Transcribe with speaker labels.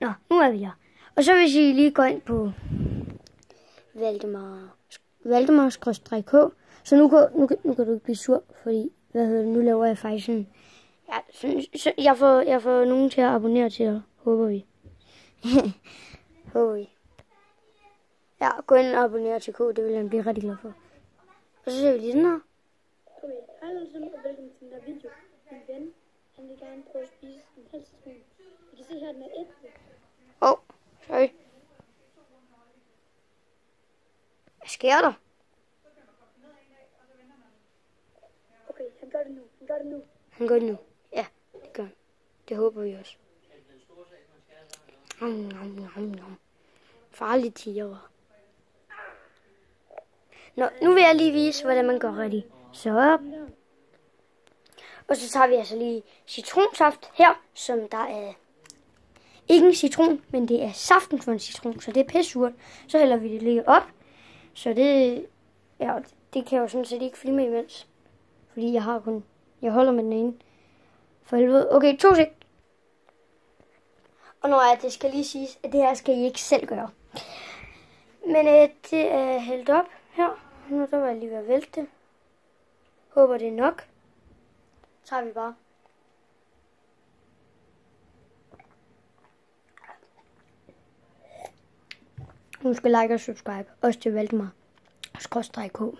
Speaker 1: Nå, nu er vi her. Og så hvis I lige går ind på Valdemar-K, så nu kan du ikke blive sur, fordi, nu laver jeg faktisk sådan, ja, så jeg får nogen til at abonnere til jer, håber vi. Håber vi. Ja, gå ind og abonnere til K, det vil jeg blive rigtig glad for. Og så ser vi lige sådan her.
Speaker 2: Okay, hej alle sammen, og velkommen til den der video. Min ven, han vil gerne prøve at spise en halv citron. I kan se her, den er æble.
Speaker 1: Sorry. Hvad sker der?
Speaker 2: Okay, han gør det nu.
Speaker 1: Han gør det nu. Ja, det gør han. Det håber vi også. Farligt tiger. Nå, nu vil jeg lige vise, hvordan man gør rigtig. Så. Og så tager vi altså lige citronsaft her, som der er ikke en citron, men det er saften for en citron, så det er pissurt. Så hælder vi det lige op. Så det kan jeg jo sådan set ikke filme imens. Fordi jeg holder med den ene. For helvede. Okay, 2 sek. Og det skal lige siges, at det her skal I ikke selv gøre. Men det er hældt op her. Nu der var jeg lige ved at vælte det. Håber det er nok. Så tager vi bare. Husk at like og subscribe. Også til Valdemar. _K.